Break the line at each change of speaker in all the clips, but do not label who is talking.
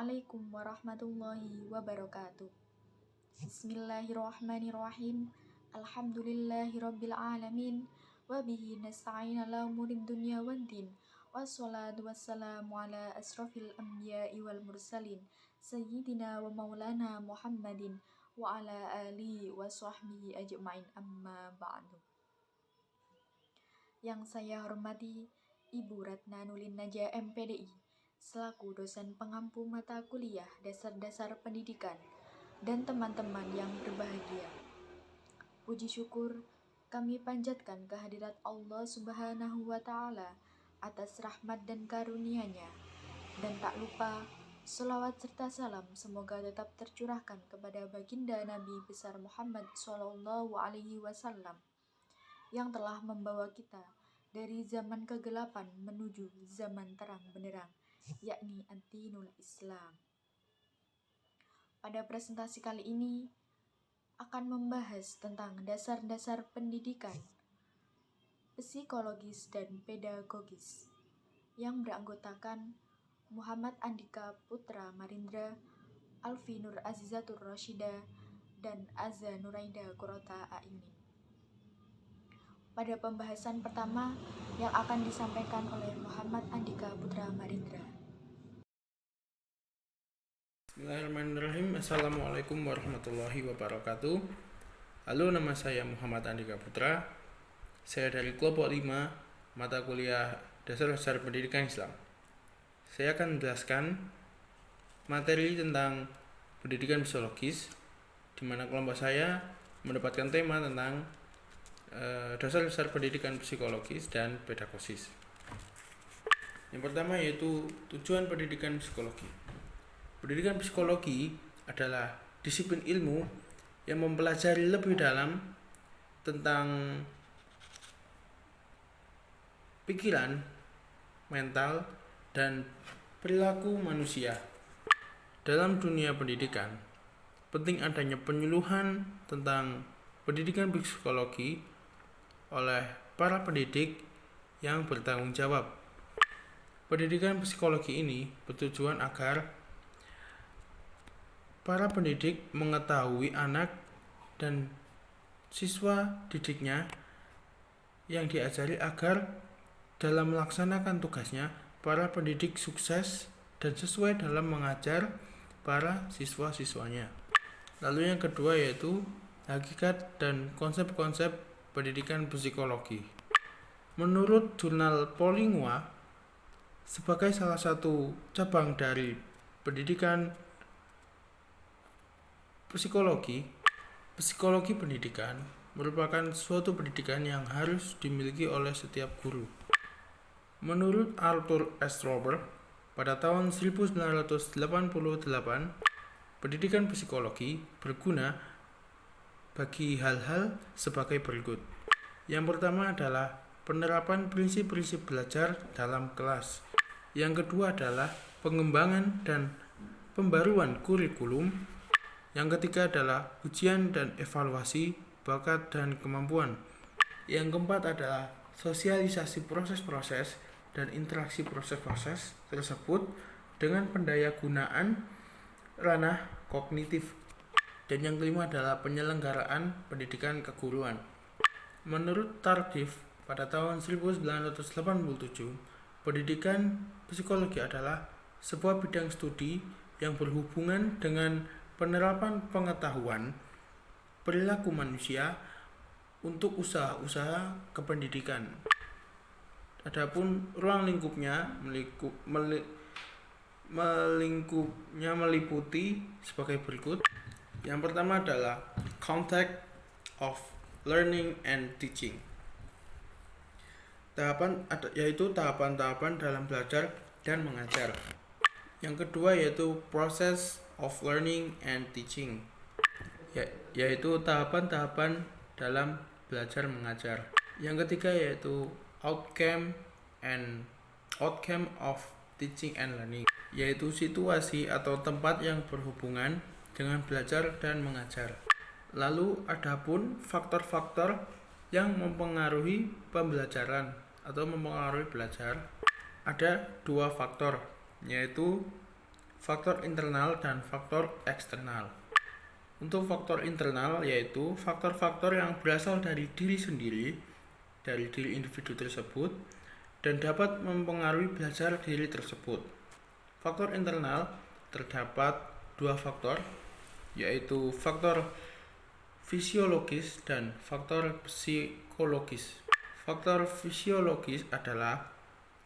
Assalamualaikum warahmatullahi wabarakatuh. Bismillahirrahmanirrahim. Alhamdulillahirabbil alamin. Wa bihi nasta'in ala umurid dunya waddin. Wassalatu wassalamu ala asrofil anbiya'i wal mursalin. Sayyidina wa maulana Muhammadin wa ala alihi wa sahbihi ajma'in, amma ba'du. Yang saya hormati Ibu Ratna Nulin Naja MPDI, selaku dosen pengampu mata kuliah dasar-dasar pendidikan, dan teman-teman yang berbahagia. Puji syukur kami panjatkan kehadirat Allah Subhanahu wa Ta'ala atas rahmat dan karunia-Nya, dan tak lupa selawat serta salam semoga tetap tercurahkan kepada baginda Nabi besar Muhammad Sallallahu Alaihi Wasallam yang telah membawa kita dari zaman kegelapan menuju zaman terang benderang, yakni ad-dinul Islam. Pada presentasi kali ini akan membahas tentang dasar-dasar pendidikan psikologis dan pedagogis yang beranggotakan Muhammad Andika Putra Marindra, Alfi Nur Azizatur Rasyida, dan Azza Nuraida Qurrata A'yunin. Pada pembahasan pertama yang akan disampaikan oleh Muhammad Andika Putra Marindra.
Bismillahirrahmanirrahim. Assalamualaikum warahmatullahi wabarakatuh. Halo, nama saya Muhammad Andika Putra. Saya dari kelompok 5 mata kuliah dasar-dasar pendidikan Islam. Saya akan menjelaskan materi tentang pendidikan psikologis, di mana kelompok saya mendapatkan tema tentang dasar-dasar pendidikan psikologis dan pedagogis. Yang pertama yaitu tujuan pendidikan psikologi. Pendidikan psikologi adalah disiplin ilmu yang mempelajari lebih dalam tentang pikiran, mental, dan perilaku manusia. Dalam dunia pendidikan, penting adanya penyuluhan tentang pendidikan psikologi oleh para pendidik yang bertanggung jawab. Pendidikan psikologi ini bertujuan agar para pendidik mengetahui anak dan siswa didiknya yang diajari agar dalam melaksanakan tugasnya, para pendidik sukses dan sesuai dalam mengajar para siswa-siswanya. Lalu yang kedua yaitu hakikat dan konsep-konsep pendidikan psikologi. Menurut jurnal Polingua, sebagai salah satu cabang dari pendidikan psikologi pendidikan merupakan suatu pendidikan yang harus dimiliki oleh setiap guru. Menurut Arthur S. Robert, pada tahun 1988, pendidikan psikologi berguna bagi hal-hal sebagai berikut. Yang pertama adalah penerapan prinsip-prinsip belajar dalam kelas. Yang kedua adalah pengembangan dan pembaruan kurikulum. Yang ketiga adalah ujian dan evaluasi bakat dan kemampuan. Yang keempat adalah sosialisasi proses-proses dan interaksi proses-proses tersebut dengan pendayagunaan ranah kognitif. Dan yang kelima adalah penyelenggaraan pendidikan keguruan. Menurut Tardif, pada tahun 1987, pendidikan psikologi adalah sebuah bidang studi yang berhubungan dengan penerapan pengetahuan perilaku manusia untuk usaha-usaha kependidikan. Adapun ruang lingkupnya meliputi sebagai berikut. Yang pertama adalah context of learning and teaching. Tahapan-tahapan dalam belajar dan mengajar. Yang kedua yaitu process of learning and teaching, yaitu tahapan-tahapan dalam belajar mengajar. Yang ketiga yaitu outcome of teaching and learning, yaitu situasi atau tempat yang berhubungan dengan belajar dan mengajar. Lalu adapun faktor-faktor yang mempengaruhi pembelajaran atau mempengaruhi belajar, ada dua faktor, yaitu faktor internal dan faktor eksternal. Untuk faktor internal yaitu faktor-faktor yang berasal dari diri sendiri, dari diri individu tersebut, dan dapat mempengaruhi belajar diri tersebut. Faktor internal terdapat dua faktor, yaitu faktor fisiologis dan faktor psikologis. Faktor fisiologis adalah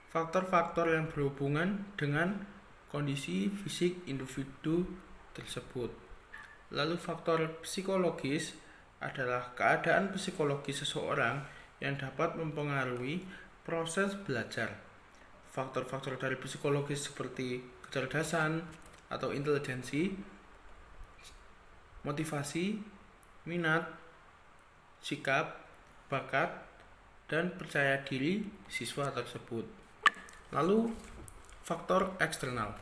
faktor-faktor yang berhubungan dengan kondisi fisik individu tersebut. Lalu faktor psikologis adalah keadaan psikologis seseorang yang dapat mempengaruhi proses belajar. Faktor-faktor dari psikologis seperti kecerdasan atau intelijensi, motivasi, minat, sikap, bakat, dan percaya diri siswa tersebut. Lalu faktor eksternal.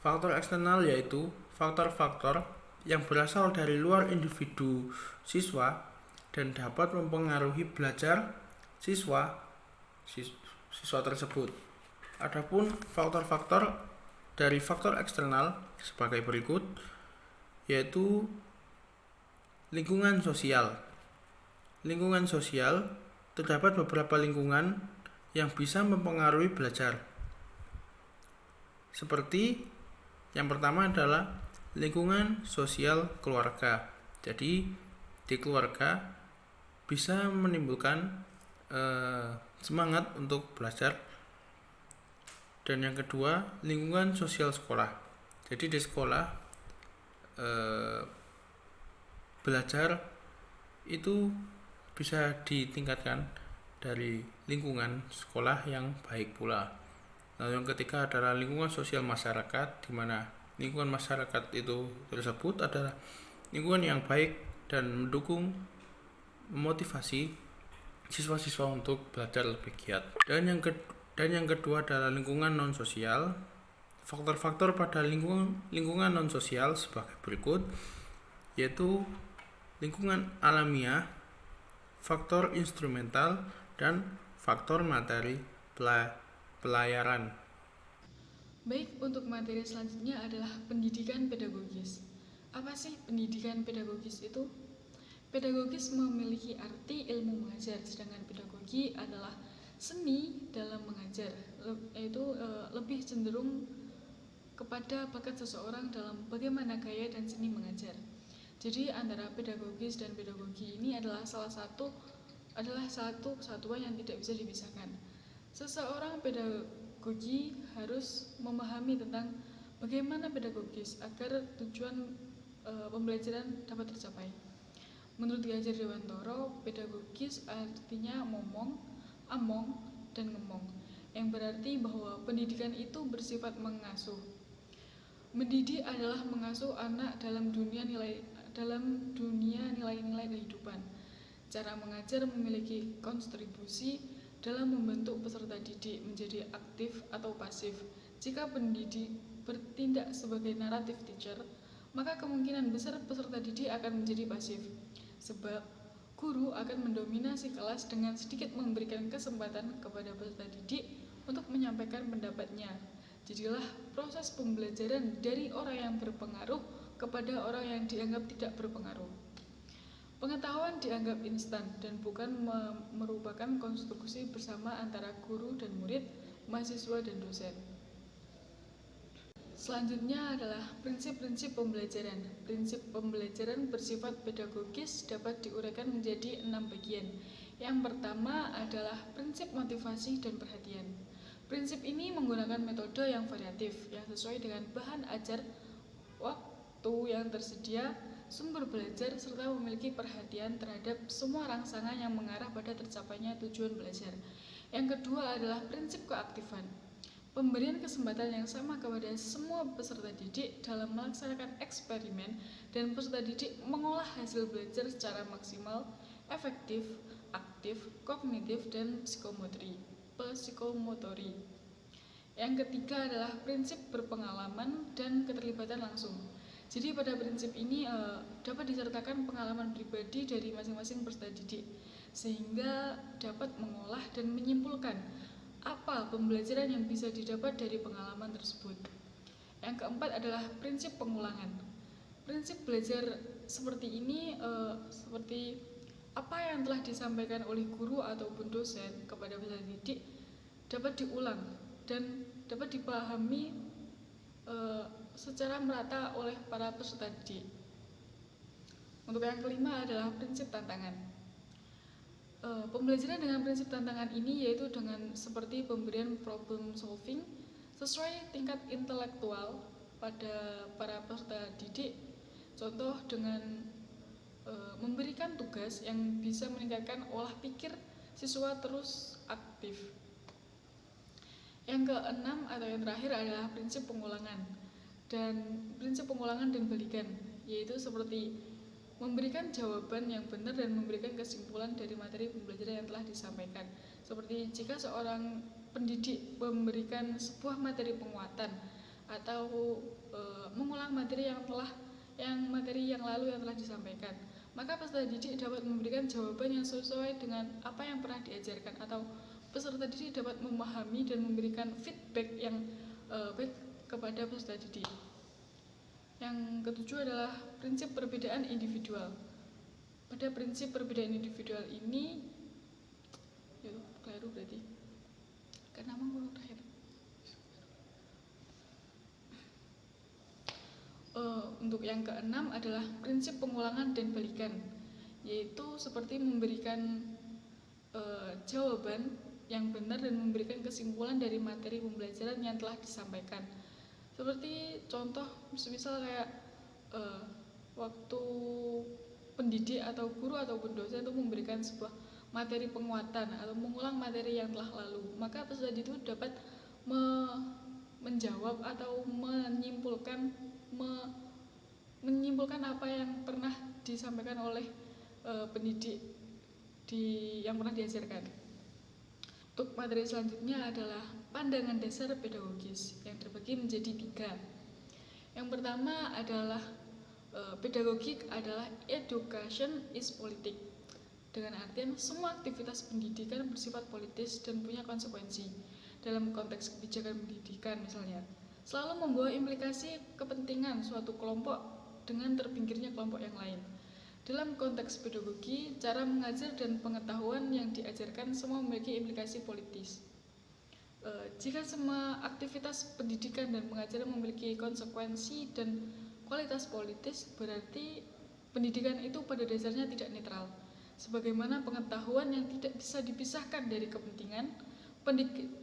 Faktor eksternal yaitu faktor-faktor yang berasal dari luar individu siswa dan dapat mempengaruhi belajar siswa tersebut. Adapun faktor-faktor dari faktor eksternal sebagai berikut, yaitu lingkungan sosial. Lingkungan sosial terdapat beberapa lingkungan yang bisa mempengaruhi belajar. Seperti yang pertama adalah lingkungan sosial keluarga. Jadi di keluarga bisa menimbulkan semangat untuk belajar. Dan yang kedua, lingkungan sosial sekolah. Jadi di sekolah belajar itu bisa ditingkatkan dari lingkungan sekolah yang baik pula. Lalu yang ketiga adalah lingkungan sosial masyarakat, di mana lingkungan masyarakat itu tersebut adalah lingkungan yang baik dan mendukung, memotivasi siswa-siswa untuk belajar lebih giat. Dan yang kedua adalah lingkungan non sosial. Faktor-faktor pada lingkungan non sosial sebagai berikut, yaitu lingkungan alamiah, faktor instrumental, dan faktor materi pelayaran.
Baik, untuk materi selanjutnya adalah pendidikan pedagogis. Apa sih pendidikan pedagogis itu? Pedagogis memiliki arti ilmu mengajar, sedangkan pedagogi adalah seni dalam mengajar, yaitu lebih cenderung kepada bakat seseorang dalam bagaimana gaya dan seni mengajar. Jadi antara pedagogis dan pedagogi ini adalah satu kesatuan yang tidak bisa dipisahkan. Seseorang pedagogi harus memahami tentang bagaimana pedagogis agar tujuan pembelajaran dapat tercapai. Menurut Ki Hajar Dewantara, pedagogis artinya momong, among, dan ngemong, yang berarti bahwa pendidikan itu bersifat mengasuh. Mendidik adalah mengasuh anak dalam dunia nilai-nilai kehidupan. Cara mengajar memiliki kontribusi dalam membentuk peserta didik menjadi aktif atau pasif. Jika pendidik bertindak sebagai naratif teacher, maka kemungkinan besar peserta didik akan menjadi pasif. Sebab guru akan mendominasi kelas dengan sedikit memberikan kesempatan kepada peserta didik untuk menyampaikan pendapatnya. Jadilah proses pembelajaran dari orang yang berpengaruh kepada orang yang dianggap tidak berpengaruh. Pengetahuan dianggap instan dan bukan merupakan konstruksi bersama antara guru dan murid, mahasiswa dan dosen. Selanjutnya adalah prinsip-prinsip pembelajaran. Prinsip pembelajaran bersifat pedagogis dapat diuraikan menjadi 6 bagian. Yang pertama adalah prinsip motivasi dan perhatian. Prinsip ini menggunakan metode yang variatif, yang sesuai dengan bahan ajar, waktu yang tersedia, sumber belajar, serta memiliki perhatian terhadap semua rangsangan yang mengarah pada tercapainya tujuan belajar. Yang kedua adalah prinsip keaktifan. Pemberian kesempatan yang sama kepada semua peserta didik dalam melaksanakan eksperimen dan peserta didik mengolah hasil belajar secara maksimal, efektif, aktif, kognitif, dan psikomotori. Yang ketiga adalah prinsip berpengalaman dan keterlibatan langsung. Jadi pada prinsip ini dapat disertakan pengalaman pribadi dari masing-masing peserta didik, sehingga dapat mengolah dan menyimpulkan apa pembelajaran yang bisa didapat dari pengalaman tersebut.
Yang keempat adalah prinsip pengulangan. Prinsip belajar seperti ini seperti apa yang telah disampaikan oleh guru ataupun dosen kepada peserta didik dapat diulang dan dapat dipahami secara merata oleh para peserta didik. Untuk yang kelima adalah prinsip tantangan. Pembelajaran dengan prinsip tantangan ini yaitu dengan seperti pemberian problem solving sesuai tingkat intelektual pada para peserta didik. Contoh dengan memberikan tugas yang bisa meningkatkan olah pikir siswa terus aktif. Yang keenam atau yang terakhir adalah prinsip pengulangan dan balikan, yaitu seperti memberikan jawaban yang benar dan memberikan kesimpulan dari materi pembelajaran yang telah disampaikan. Seperti jika seorang pendidik memberikan sebuah materi penguatan atau mengulang materi yang lalu yang telah disampaikan, maka peserta didik dapat memberikan jawaban yang sesuai dengan apa yang pernah diajarkan, atau peserta didik dapat memahami dan memberikan feedback yang baik kepada peserta didik. Yang ketujuh adalah prinsip perbedaan individual. Pada prinsip perbedaan individual ini, keliru berarti, karena ngurung terakhir. Untuk yang keenam adalah prinsip pengulangan dan balikan, yaitu seperti memberikan jawaban yang benar dan memberikan kesimpulan dari materi pembelajaran yang telah disampaikan. Seperti contoh, misal kayak waktu pendidik atau guru ataupun dosen itu memberikan sebuah materi penguatan atau mengulang materi yang telah lalu, maka peserta itu dapat menjawab atau menyimpulkan apa yang pernah disampaikan oleh pendidik yang pernah diajarkan. Untuk materi selanjutnya adalah pandangan dasar pedagogis yang terbagi menjadi 3. Yang pertama adalah pedagogik adalah education is politik, dengan artian semua aktivitas pendidikan bersifat politis dan punya konsekuensi. Dalam konteks kebijakan pendidikan misalnya, selalu membawa implikasi kepentingan suatu kelompok dengan terpinggirnya kelompok yang lain. Dalam konteks pedagogi, cara mengajar dan pengetahuan yang diajarkan semua memiliki implikasi politis. Jika semua aktivitas pendidikan dan pengajaran memiliki konsekuensi dan kualitas politis, berarti pendidikan itu pada dasarnya tidak netral. Sebagaimana pengetahuan yang tidak bisa dipisahkan dari kepentingan,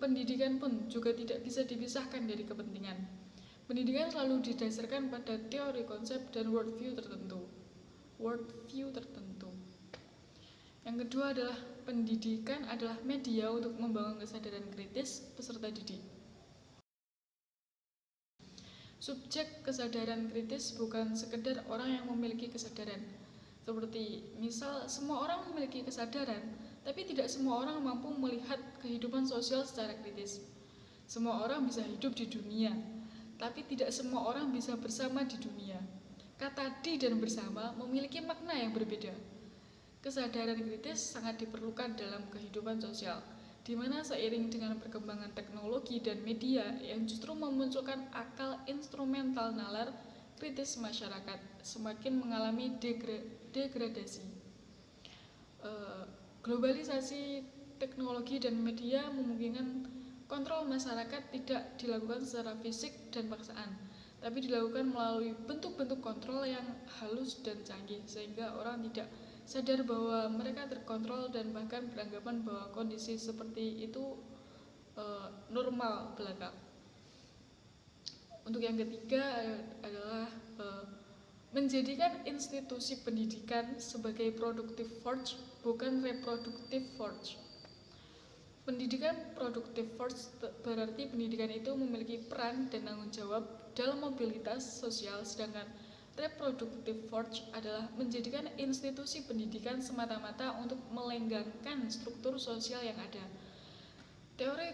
pendidikan pun juga tidak bisa dipisahkan dari kepentingan. Pendidikan selalu didasarkan pada teori konsep dan worldview tertentu. Yang kedua adalah pendidikan adalah media untuk membangun kesadaran kritis peserta didik. Subjek kesadaran kritis bukan sekedar orang yang memiliki kesadaran. Seperti misal semua orang memiliki kesadaran, tapi tidak semua orang mampu melihat kehidupan sosial secara kritis. Semua orang bisa hidup di dunia, tapi tidak semua orang bisa bersama di dunia. Kata di dan bersama memiliki makna yang berbeda. Kesadaran kritis sangat diperlukan dalam kehidupan sosial, di mana seiring dengan perkembangan teknologi dan media yang justru memunculkan akal instrumental nalar, kritis masyarakat semakin mengalami degradasi. Globalisasi teknologi dan media memungkinkan kontrol masyarakat tidak dilakukan secara fisik dan paksaan, tapi dilakukan melalui bentuk-bentuk kontrol yang halus dan canggih, sehingga orang tidak sadar bahwa mereka terkontrol dan bahkan beranggapan bahwa kondisi seperti itu normal belaka. Untuk yang ketiga adalah menjadikan institusi pendidikan sebagai productive force, bukan reproductive force. Pendidikan productive force berarti pendidikan itu memiliki peran dan tanggung jawab dalam mobilitas sosial, sedangkan reproductive force adalah menjadikan institusi pendidikan semata-mata untuk melenggangkan struktur sosial yang ada. Teori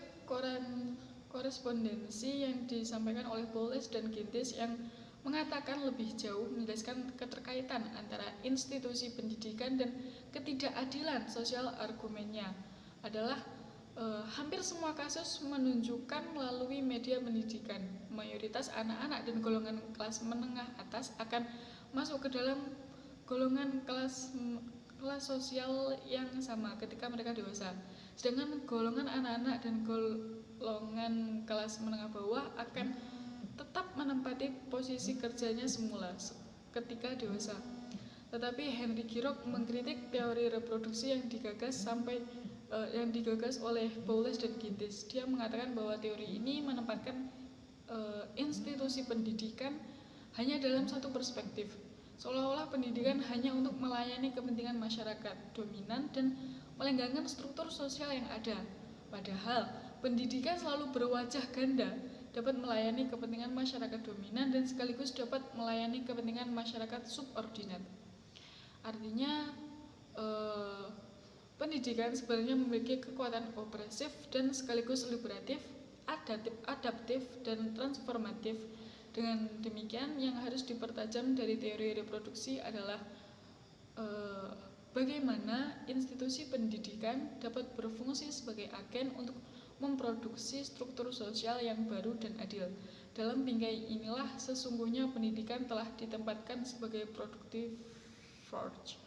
korespondensi yang disampaikan oleh Boles dan Gintis yang mengatakan lebih jauh menjelaskan keterkaitan antara institusi pendidikan dan ketidakadilan sosial. Argumennya adalah hampir semua kasus menunjukkan melalui media pendidikan, mayoritas anak-anak dan golongan kelas menengah atas akan masuk ke dalam golongan kelas sosial yang sama ketika mereka dewasa. Sedangkan golongan anak-anak dan golongan kelas menengah bawah akan tetap menempati posisi kerjanya semula ketika dewasa. Tetapi Henry Giraud mengkritik teori reproduksi yang digagas oleh Boles dan Gintis. Dia mengatakan bahwa teori ini menempatkan institusi pendidikan hanya dalam satu perspektif, seolah-olah pendidikan hanya untuk melayani kepentingan masyarakat dominan dan melenggangkan struktur sosial yang ada. Padahal pendidikan selalu berwajah ganda, dapat melayani kepentingan masyarakat dominan dan sekaligus dapat melayani kepentingan masyarakat subordinat. Artinya pendidikan sebenarnya memiliki kekuatan opresif dan sekaligus liberatif, adaptif, dan transformatif. Dengan demikian, yang harus dipertajam dari teori reproduksi adalah bagaimana institusi pendidikan dapat berfungsi sebagai agen untuk memproduksi struktur sosial yang baru dan adil. Dalam bingkai inilah sesungguhnya pendidikan telah ditempatkan sebagai productive force.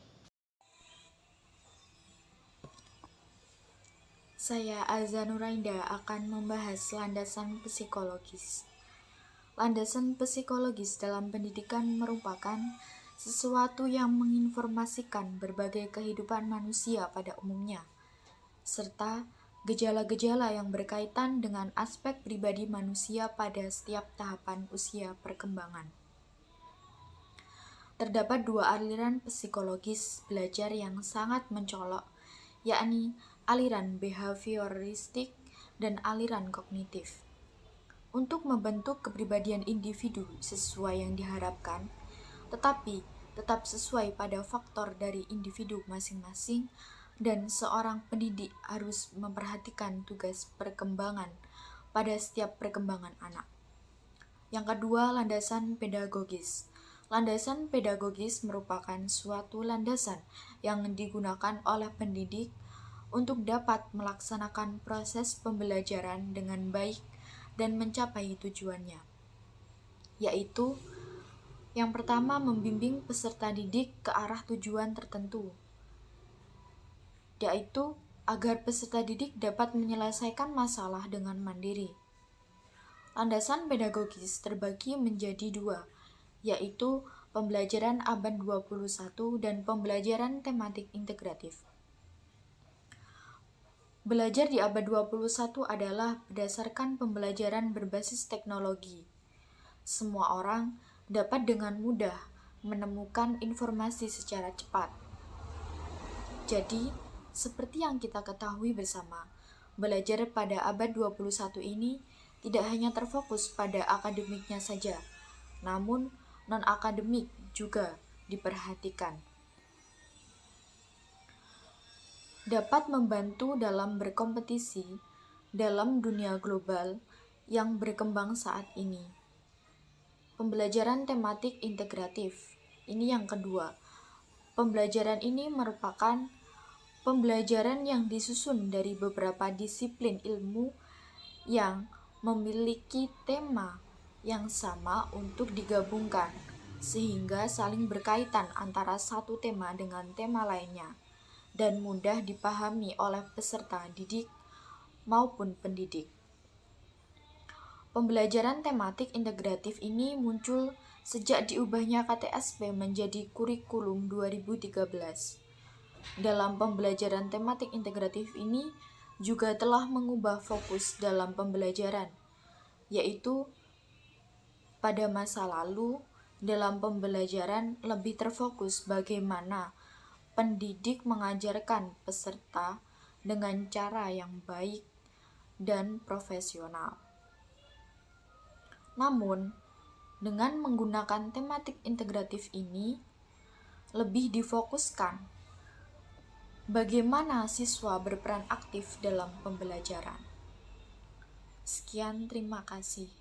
Saya Azza Nurainda akan membahas landasan psikologis. Landasan psikologis dalam pendidikan merupakan sesuatu yang menginformasikan berbagai kehidupan manusia pada umumnya, serta gejala-gejala yang berkaitan dengan aspek pribadi manusia pada setiap tahapan usia perkembangan. Terdapat dua aliran psikologis belajar yang sangat mencolok, yakni aliran behavioristik dan aliran kognitif. Untuk membentuk kepribadian individu sesuai yang diharapkan, tetapi tetap sesuai pada faktor dari individu masing-masing, dan seorang pendidik harus memperhatikan tugas perkembangan pada setiap perkembangan anak. Yang kedua, landasan pedagogis. Landasan pedagogis merupakan suatu landasan yang digunakan oleh pendidik untuk dapat melaksanakan proses pembelajaran dengan baik dan mencapai tujuannya, yaitu yang pertama, membimbing peserta didik ke arah tujuan tertentu, yaitu agar peserta didik dapat menyelesaikan masalah dengan mandiri. Landasan pedagogis terbagi menjadi dua, yaitu pembelajaran abad 21 dan pembelajaran tematik integratif. Belajar di abad 21 adalah berdasarkan pembelajaran berbasis teknologi. Semua orang dapat dengan mudah menemukan informasi secara cepat. Jadi, seperti yang kita ketahui bersama, belajar pada abad 21 ini tidak hanya terfokus pada akademiknya saja, namun non-akademik juga diperhatikan. Dapat membantu dalam berkompetisi dalam dunia global yang berkembang saat ini. Pembelajaran tematik integratif, ini yang kedua. Pembelajaran ini merupakan pembelajaran yang disusun dari beberapa disiplin ilmu yang memiliki tema yang sama untuk digabungkan, sehingga saling berkaitan antara satu tema dengan tema lainnya, dan mudah dipahami oleh peserta didik maupun pendidik. Pembelajaran tematik integratif ini muncul sejak diubahnya KTSP menjadi kurikulum 2013. Dalam pembelajaran tematik integratif ini juga telah mengubah fokus dalam pembelajaran, yaitu pada masa lalu dalam pembelajaran lebih terfokus bagaimana pendidik mengajarkan peserta dengan cara yang baik dan profesional. Namun, dengan menggunakan tematik integratif ini, lebih difokuskan bagaimana siswa berperan aktif dalam pembelajaran. Sekian, terima kasih.